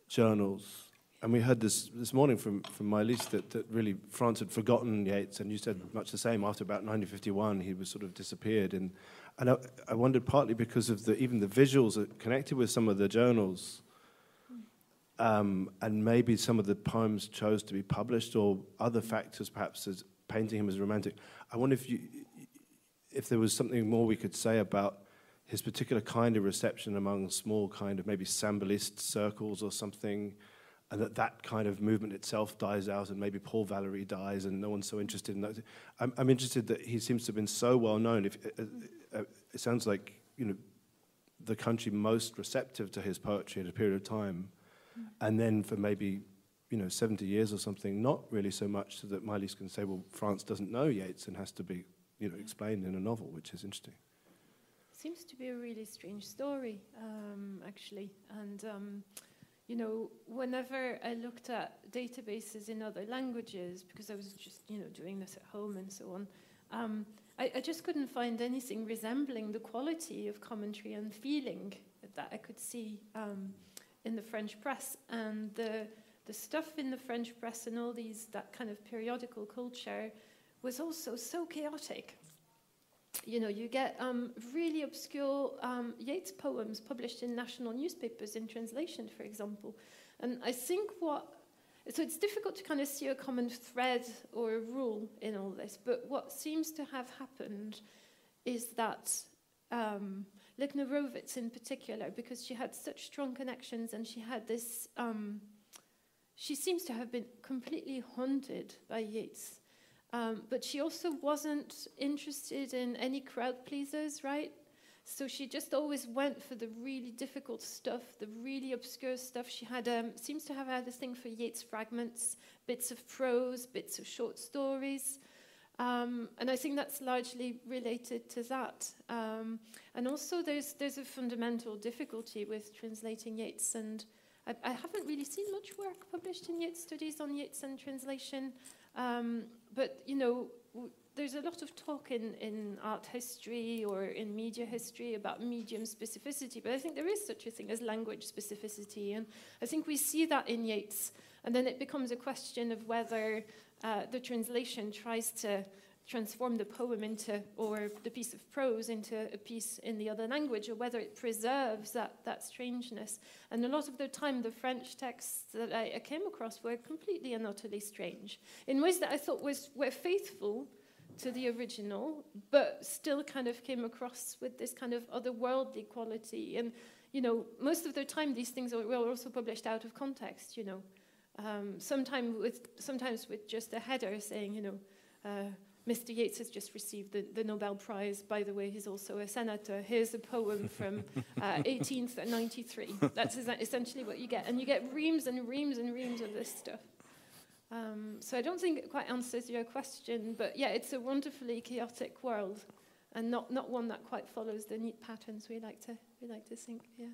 journals. And we heard this morning from Maëlys that really France had forgotten Yeats, and you said much the same. After about 1951, he was sort of disappeared. And I wondered, partly because of even the visuals that connected with some of the journals, and maybe some of the poems chose to be published, or other factors perhaps as painting him as romantic. I wonder if there was something more we could say about his particular kind of reception among small kind of maybe sambalist circles or something, and that kind of movement itself dies out, and maybe Paul Valery dies and no one's so interested in that. I'm interested that he seems to have been so well known. It sounds like the country most receptive to his poetry at a period of time, and then for maybe 70 years or something, not really so much, so that Maëlys can say, well, France doesn't know Yeats and has to be explained in a novel, which is interesting. Seems to be a really strange story, actually. And, whenever I looked at databases in other languages, because I was just, doing this at home and so on, I just couldn't find anything resembling the quality of commentary and feeling that I could see in the French press. And the stuff in the French press and all that kind of periodical culture was also so chaotic. You get really obscure Yeats poems published in national newspapers in translation, for example. And I think so it's difficult to kind of see a common thread or a rule in all this, but what seems to have happened is that Lichtner-Rovitz in particular, because she had such strong connections and she had this, she seems to have been completely haunted by Yeats. But she also wasn't interested in any crowd pleasers, right? So she just always went for the really difficult stuff, the really obscure stuff. She had seems to have had a thing for Yeats fragments, bits of prose, bits of short stories. And I think that's largely related to that. And also there's a fundamental difficulty with translating Yeats. And I haven't really seen much work published in Yeats studies on Yeats and translation, but there's a lot of talk in art history or in media history about medium specificity, but I think there is such a thing as language specificity, and I think we see that in Yeats, and then it becomes a question of whether the translation tries to transform the poem into, or the piece of prose into a piece in the other language, or whether it preserves that strangeness. And a lot of the time, the French texts that I came across were completely and utterly strange, in ways that I thought were faithful to the original, but still kind of came across with this kind of otherworldly quality. And, most of the time, these things were also published out of context, sometimes with just a header saying, Mr. Yeats has just received the Nobel Prize. By the way, he's also a senator. Here's a poem from 1893. That's essentially what you get. And you get reams and reams and reams of this stuff. So I don't think it quite answers your question, but yeah, it's a wonderfully chaotic world, and not one that quite follows the neat patterns we like to think. Yeah.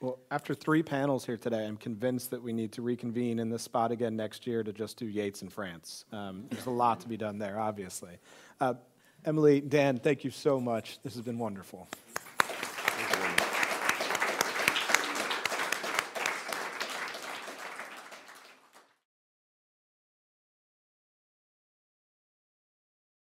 Well, after 3 panels here today, I'm convinced that we need to reconvene in this spot again next year to just do Yeats in France. There's a lot to be done there, obviously. Emilie, Dan, thank you so much. This has been wonderful.